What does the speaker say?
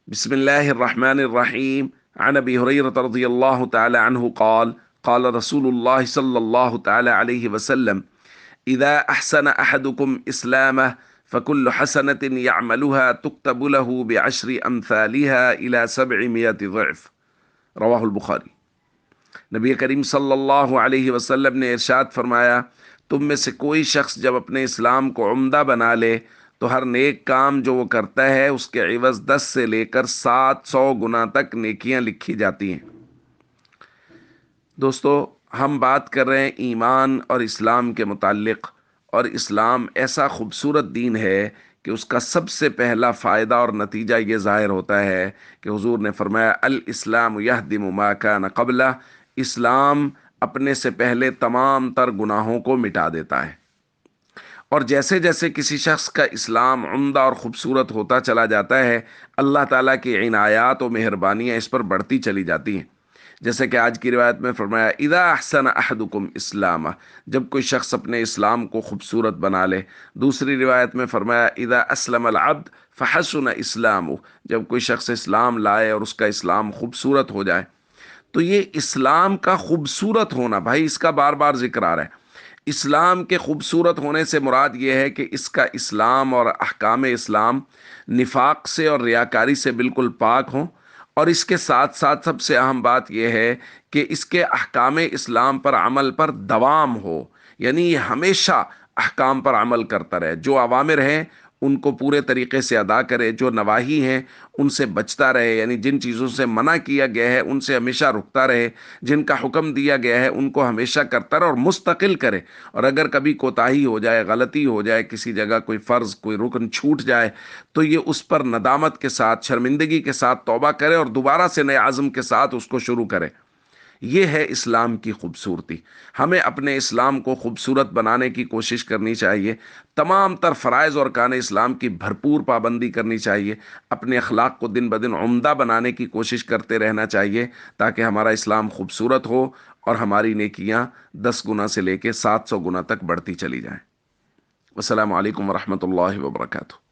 بسم الله الرحمن الرحيم. عن أبي هريرة رضي الله تعالى عنه قال قال رسول الله صلى الله تعالى عليه وسلم: إذا أحسن أحدكم إسلامه فكل حسنة يعملها تكتب له بعشر أمثالها إلى 700 ضعف. رواہ البخاری۔ نبی کریم صلی اللہ علیہ وسلم نے ارشاد فرمایا، تم میں سے کوئی شخص جب اپنے اسلام کو عمدہ بنا لے تو ہر نیک کام جو وہ کرتا ہے اس کے عوض 10 سے لے کر 700 گنا تک نیکیاں لکھی جاتی ہیں۔ دوستو، ہم بات کر رہے ہیں ایمان اور اسلام کے متعلق، اور اسلام ایسا خوبصورت دین ہے کہ اس کا سب سے پہلا فائدہ اور نتیجہ یہ ظاہر ہوتا ہے کہ حضور نے فرمایا الاسلام یہدم ما کان قبلہ، اسلام اپنے سے پہلے تمام تر گناہوں کو مٹا دیتا ہے۔ اور جیسے جیسے کسی شخص کا اسلام عمدہ اور خوبصورت ہوتا چلا جاتا ہے، اللہ تعالیٰ کی عنایات و مہربانیاں اس پر بڑھتی چلی جاتی ہیں۔ جیسے کہ آج کی روایت میں فرمایا اذا احسن احدکم اسلامہ، جب کوئی شخص اپنے اسلام کو خوبصورت بنا لے۔ دوسری روایت میں فرمایا اذا اسلم العبد فحسن اسلامہ، جب کوئی شخص اسلام لائے اور اس کا اسلام خوبصورت ہو جائے۔ تو یہ اسلام کا خوبصورت ہونا، بھائی اس کا بار بار ذکر آ رہا ہے۔ اسلام کے خوبصورت ہونے سے مراد یہ ہے کہ اس کا اسلام اور احکام اسلام نفاق سے اور ریاکاری سے بالکل پاک ہوں، اور اس کے ساتھ ساتھ سب سے اہم بات یہ ہے کہ اس کے احکام اسلام پر عمل پر دوام ہو، یعنی یہ ہمیشہ احکام پر عمل کرتا رہے، جو اوامر ہیں ان کو پورے طریقے سے ادا کرے، جو نواہی ہیں ان سے بچتا رہے، یعنی جن چیزوں سے منع کیا گیا ہے ان سے ہمیشہ رکتا رہے، جن کا حکم دیا گیا ہے ان کو ہمیشہ کرتا رہے اور مستقل کرے۔ اور اگر کبھی کوتاہی ہو جائے، غلطی ہو جائے، کسی جگہ کوئی فرض کوئی رکن چھوٹ جائے تو یہ اس پر ندامت کے ساتھ، شرمندگی کے ساتھ توبہ کرے اور دوبارہ سے نئے عزم کے ساتھ اس کو شروع کرے۔ یہ ہے اسلام کی خوبصورتی۔ ہمیں اپنے اسلام کو خوبصورت بنانے کی کوشش کرنی چاہیے، تمام تر فرائض اور ارکان اسلام کی بھرپور پابندی کرنی چاہیے، اپنے اخلاق کو دن بدن عمدہ بنانے کی کوشش کرتے رہنا چاہیے تاکہ ہمارا اسلام خوبصورت ہو اور ہماری نیکیاں 10 گنا سے لے کے 700 گنا تک بڑھتی چلی جائیں۔ السلام علیکم ورحمۃ اللہ وبرکاتہ۔